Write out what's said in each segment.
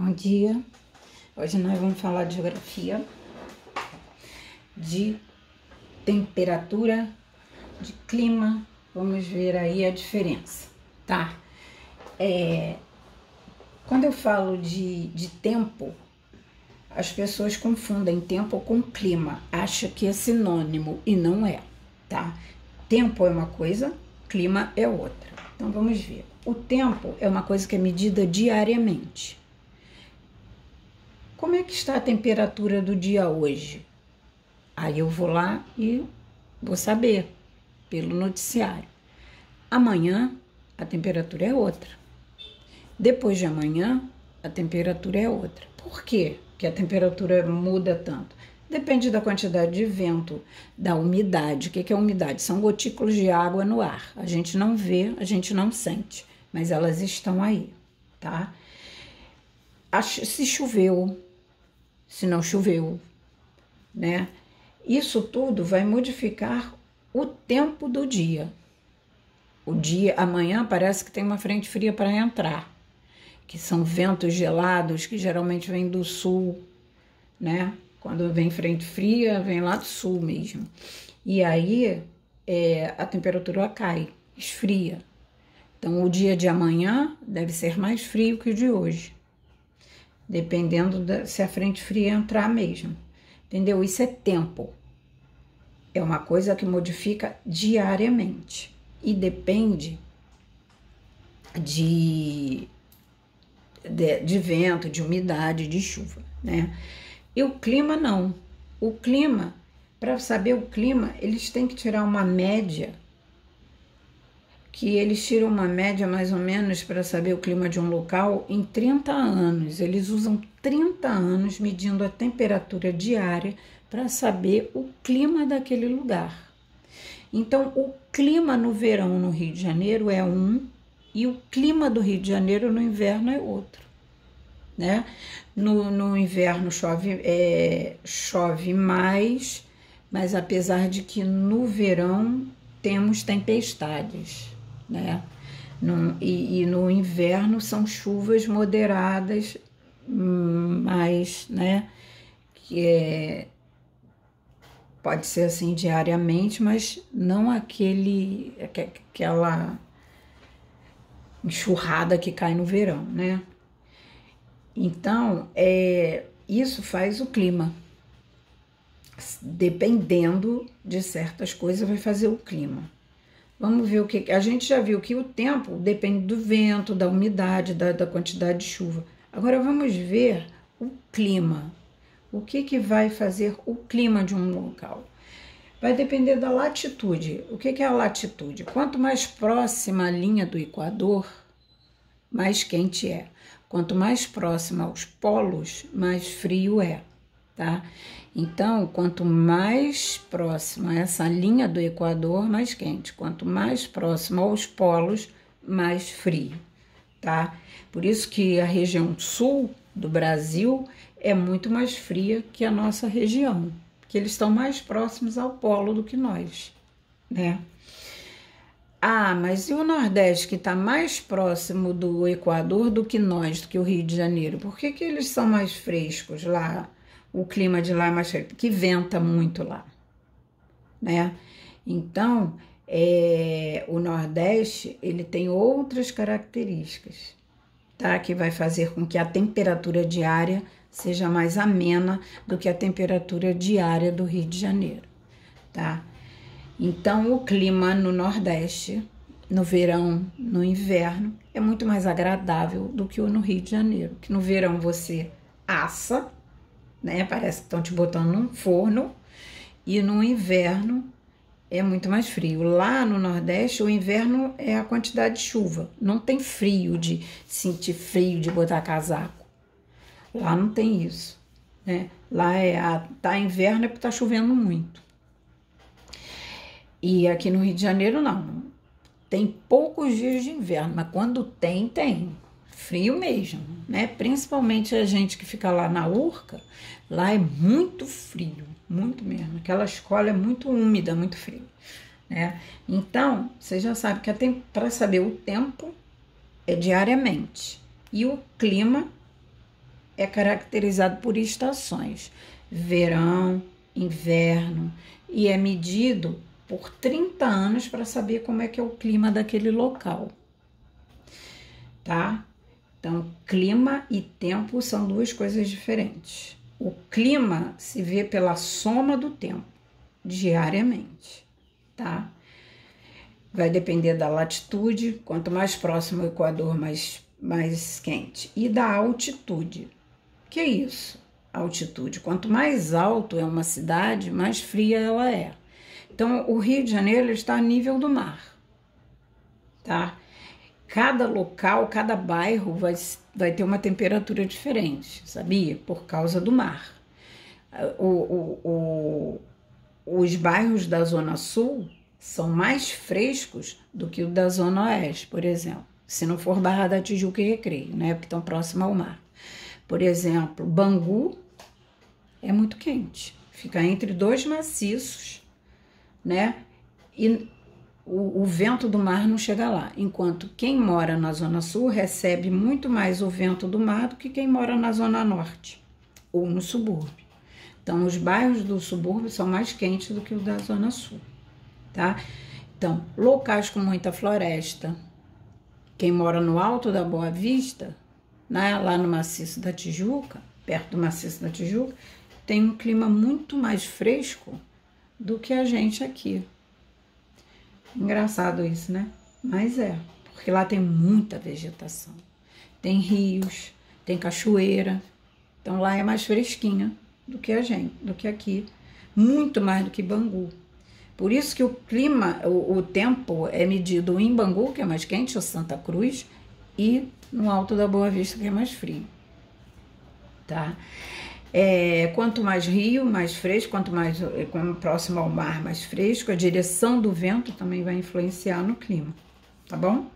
Bom dia, hoje nós vamos falar de geografia, de temperatura, de clima, vamos ver aí a diferença, tá? Quando eu falo de tempo, as pessoas confundem tempo com clima, acham que é sinônimo e não é, tá? Tempo é uma coisa, clima é outra. Então vamos ver. O tempo é uma coisa que é medida diariamente. Como é que está a temperatura do dia hoje? Aí eu vou lá e vou saber pelo noticiário. Amanhã a temperatura é outra. Depois de amanhã a temperatura é outra. Por quê que a temperatura muda tanto? Depende da quantidade de vento, da umidade. O que é umidade? São gotículas de água no ar. A gente não vê, a gente não sente, mas elas estão aí, tá? Se choveu, se não choveu, né? Isso tudo vai modificar o tempo do dia. O dia, amanhã parece que tem uma frente fria para entrar, que são ventos gelados que geralmente vêm do sul, né? Quando vem frente fria, vem lá do sul mesmo. E aí a temperatura cai, esfria. Então o dia de amanhã deve ser mais frio que o de hoje, dependendo se a frente fria entrar mesmo. Entendeu? Isso é tempo. É uma coisa que modifica diariamente e depende de vento, de umidade, de chuva, né? E o clima não. O clima, para saber o clima, eles têm que tirar uma média, que eles tiram uma média mais ou menos para saber o clima de um local em 30 anos. Eles usam 30 anos medindo a temperatura diária para saber o clima daquele lugar. Então, o clima no verão no Rio de Janeiro é um e o clima do Rio de Janeiro no inverno é outro, né? No inverno chove mais, mas apesar de que no verão temos tempestades, né? E no inverno são chuvas moderadas, mas, né? Pode ser assim diariamente, mas não aquela enxurrada que cai no verão, né? Então, isso faz o clima. Dependendo de certas coisas, vai fazer o clima. Vamos ver o que... A gente já viu que o tempo depende do vento, da umidade, da quantidade de chuva. Agora, vamos ver o clima. O que vai fazer o clima de um local? Vai depender da latitude. O que é a latitude? Quanto mais próxima a linha do Equador, mais quente é. Quanto mais próxima aos polos, mais frio é, tá? Então, quanto mais próxima a essa linha do Equador, mais quente. Quanto mais próximo aos polos, mais frio, tá? Por isso que a região sul do Brasil é muito mais fria que a nossa região, porque eles estão mais próximos ao polo do que nós, né? Ah, mas e o Nordeste, que está mais próximo do Equador do que nós, do que o Rio de Janeiro? Por que eles são mais frescos lá? O clima de lá é mais fresco, porque venta muito lá, né? Então, o Nordeste, ele tem outras características, tá? Que vai fazer com que a temperatura diária seja mais amena do que a temperatura diária do Rio de Janeiro, tá? Então, o clima no Nordeste, no verão, no inverno, é muito mais agradável do que o no Rio de Janeiro. Que no verão você assa, né? Parece que estão te botando num forno. E no inverno é muito mais frio. Lá no Nordeste, o inverno é a quantidade de chuva. Não tem frio de sentir frio, de botar casaco. Lá não tem isso, né? Lá tá inverno é porque tá chovendo muito. E aqui no Rio de Janeiro, não. Tem poucos dias de inverno, mas quando tem, tem. Frio mesmo, né? Principalmente a gente que fica lá na Urca, lá é muito frio, muito mesmo. Aquela escola é muito úmida, muito frio, né? Então, você já sabe que para saber o tempo é diariamente. E o clima é caracterizado por estações, verão, inverno, e é medido por 30 anos para saber como é que é o clima daquele local, tá? Então, clima e tempo são duas coisas diferentes. O clima se vê pela soma do tempo, diariamente, tá? Vai depender da latitude, quanto mais próximo ao Equador, mais quente. E da altitude. Que é isso? Altitude. Quanto mais alto é uma cidade, mais fria ela é. Então, o Rio de Janeiro está a nível do mar, tá? Cada local, cada bairro vai ter uma temperatura diferente, sabia? Por causa do mar. Os bairros da Zona Sul são mais frescos do que o da Zona Oeste, por exemplo. Se não for Barra da Tijuca e Recreio, né? Porque estão próximos ao mar. Por exemplo, Bangu é muito quente. Fica entre dois maciços, né? E o vento do mar não chega lá. Enquanto quem mora na Zona Sul recebe muito mais o vento do mar do que quem mora na Zona Norte ou no subúrbio. Então, os bairros do subúrbio são mais quentes do que os da Zona Sul, tá? Então, locais com muita floresta. Quem mora no Alto da Boa Vista, né, lá no Maciço da Tijuca, perto do Maciço da Tijuca, tem um clima muito mais fresco do que a gente aqui. Engraçado isso, né? Mas é, porque lá tem muita vegetação. Tem rios, tem cachoeira. Então lá é mais fresquinha do que a gente, do que aqui. Muito mais do que Bangu. Por isso que o clima, o tempo é medido em Bangu, que é mais quente, ou Santa Cruz, e no Alto da Boa Vista, que é mais frio, tá? Quanto mais rio, mais fresco, quanto mais próximo ao mar, mais fresco, a direção do vento também vai influenciar no clima, tá bom?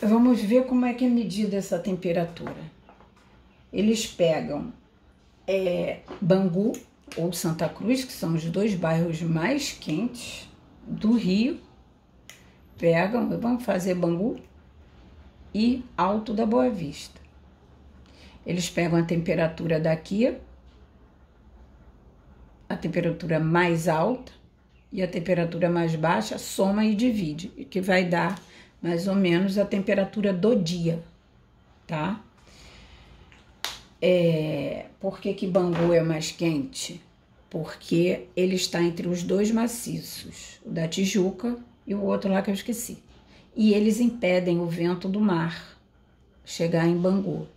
Vamos ver como é que é medida essa temperatura. Eles pegam Bangu ou Santa Cruz, que são os dois bairros mais quentes do Rio, vamos fazer Bangu e Alto da Boa Vista. Eles pegam a temperatura daqui, a temperatura mais alta e a temperatura mais baixa, soma e divide, que vai dar mais ou menos a temperatura do dia, tá? Por que Bangu é mais quente? Porque ele está entre os dois maciços, o da Tijuca e o outro lá que eu esqueci. E eles impedem o vento do mar chegar em Bangu.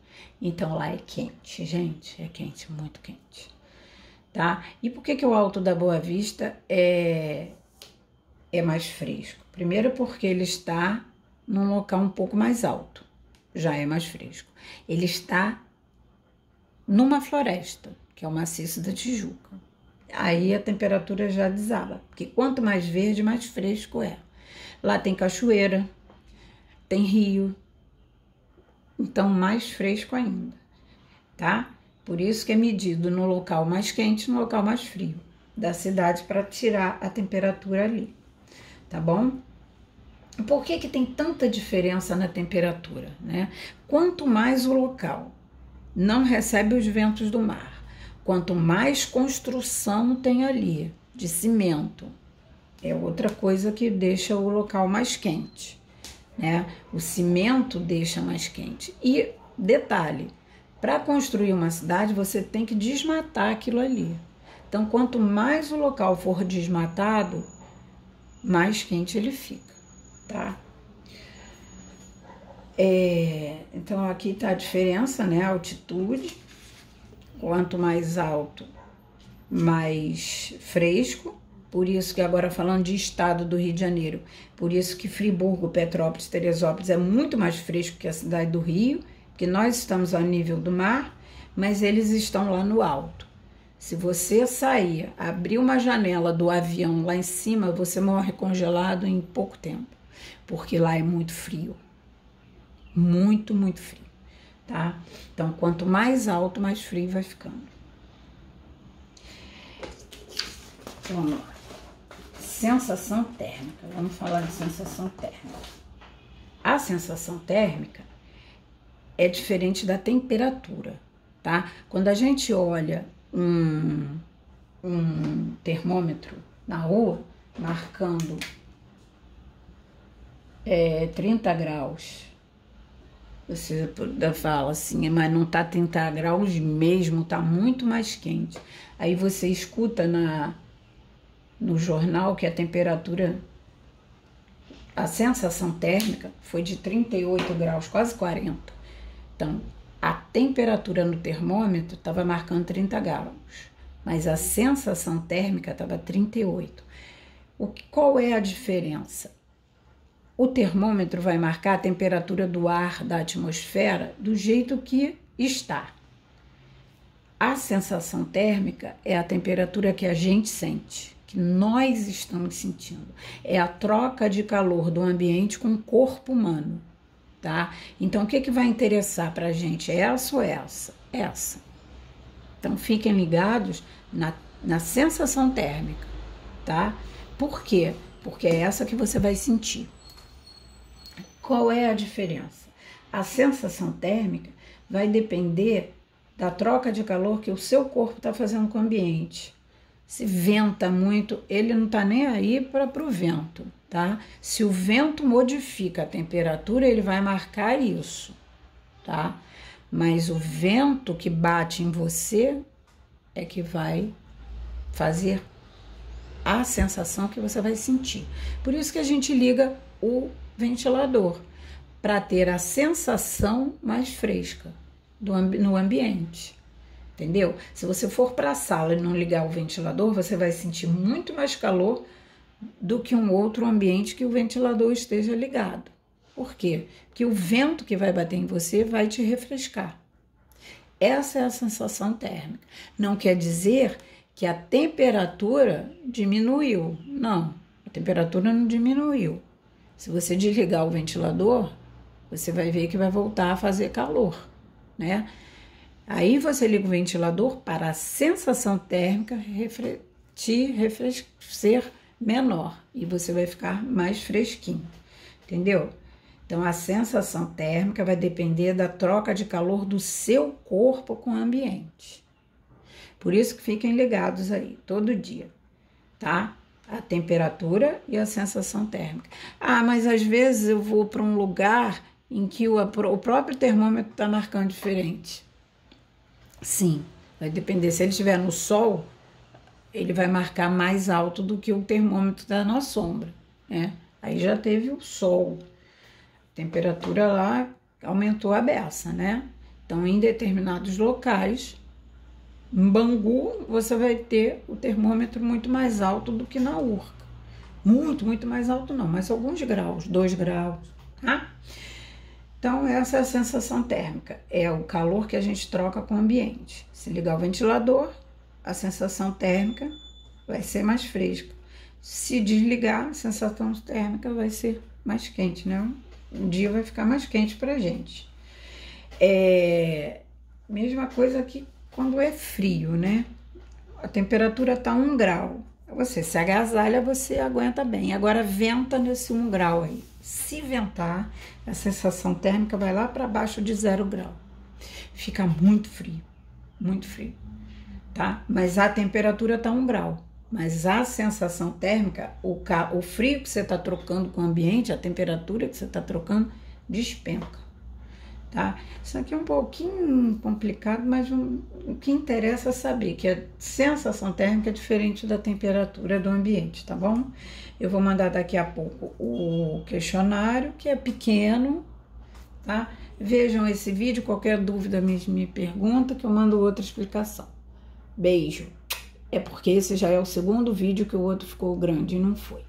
Então lá é quente, gente, é quente, muito quente, tá? E por que o Alto da Boa Vista é mais fresco? Primeiro porque ele está num local um pouco mais alto, já é mais fresco. Ele está numa floresta, que é o Maciço da Tijuca. Aí a temperatura já desaba, porque quanto mais verde, mais fresco é. Lá tem cachoeira, tem rio, então mais fresco ainda, tá? Por isso que é medido no local mais quente e no local mais frio da cidade para tirar a temperatura ali, tá bom? Por que tem tanta diferença na temperatura, né? Quanto mais o local não recebe os ventos do mar, quanto mais construção tem ali de cimento, é outra coisa que deixa o local mais quente, né? O cimento deixa mais quente. E detalhe, para construir uma cidade você tem que desmatar aquilo ali. Então, quanto mais o local for desmatado, mais quente ele fica, tá? Então, aqui tá a diferença, né? A altitude. Quanto mais alto, mais fresco. Por isso que agora falando de estado do Rio de Janeiro, por isso que Friburgo, Petrópolis, Teresópolis é muito mais fresco que a cidade do Rio, porque nós estamos ao nível do mar, mas eles estão lá no alto. Se você sair, abrir uma janela do avião lá em cima, você morre congelado em pouco tempo, porque lá é muito frio. Muito, muito frio, tá? Então, quanto mais alto, mais frio vai ficando. Vamos lá. Sensação térmica. Vamos falar de sensação térmica. A sensação térmica é diferente da temperatura, tá? Quando a gente olha um termômetro na rua, marcando 30 graus, você fala assim, mas não tá 30 graus mesmo, tá muito mais quente. Aí você escuta no jornal que a temperatura, a sensação térmica foi de 38 graus, quase 40. Então, a temperatura no termômetro estava marcando 30 graus, mas a sensação térmica estava 38. Qual é a diferença? O termômetro vai marcar a temperatura do ar da atmosfera do jeito que está. A sensação térmica é a temperatura que a gente sente, que nós estamos sentindo. É a troca de calor do ambiente com o corpo humano, tá? Então, o que vai interessar para a gente? Essa ou essa? Essa. Então, fiquem ligados na sensação térmica, tá? Por quê? Porque é essa que você vai sentir. Qual é a diferença? A sensação térmica vai depender da troca de calor que o seu corpo está fazendo com o ambiente. Se venta muito, ele não está nem aí para o vento, tá? Se o vento modifica a temperatura, ele vai marcar isso, tá? Mas o vento que bate em você é que vai fazer a sensação que você vai sentir. Por isso que a gente liga o ventilador, para ter a sensação mais fresca no ambiente, entendeu? Se você for para a sala e não ligar o ventilador, você vai sentir muito mais calor do que um outro ambiente que o ventilador esteja ligado. Por quê? Porque o vento que vai bater em você vai te refrescar. Essa é a sensação térmica. Não quer dizer que a temperatura diminuiu. Não, a temperatura não diminuiu. Se você desligar o ventilador, você vai ver que vai voltar a fazer calor, né? Aí você liga o ventilador para a sensação térmica ser menor e você vai ficar mais fresquinho, entendeu? Então, a sensação térmica vai depender da troca de calor do seu corpo com o ambiente. Por isso que fiquem ligados aí, todo dia, tá? A temperatura e a sensação térmica. Ah, mas às vezes eu vou para um lugar em que o próprio termômetro está marcando diferente. Sim, vai depender. Se ele estiver no sol, ele vai marcar mais alto do que o termômetro está na sombra, né? Aí já teve o sol. A temperatura lá aumentou a beça, né? Então, em determinados locais, em Bangu, você vai ter o termômetro muito mais alto do que na Urca. Muito mais alto não, mas alguns graus, 2 graus, tá? Então, essa é a sensação térmica, é o calor que a gente troca com o ambiente. Se ligar o ventilador, a sensação térmica vai ser mais fresca. Se desligar, a sensação térmica vai ser mais quente, né? Um dia vai ficar mais quente pra gente. Mesma coisa que quando é frio, né? A temperatura tá 1 grau. Você se agasalha, você aguenta bem. Agora venta nesse 1 grau aí. Se ventar, a sensação térmica vai lá para baixo de 0 grau. Fica muito frio, tá? Mas a temperatura tá 1 grau. Mas a sensação térmica, o frio que você tá trocando com o ambiente, a temperatura que você tá trocando, despenca, tá? Isso aqui é um pouquinho complicado, mas o que interessa é saber que a sensação térmica é diferente da temperatura do ambiente, tá bom? Eu vou mandar daqui a pouco o questionário, que é pequeno, tá? Vejam esse vídeo, qualquer dúvida me pergunta, que eu mando outra explicação. Beijo! É porque esse já é o segundo vídeo que o outro ficou grande e não foi.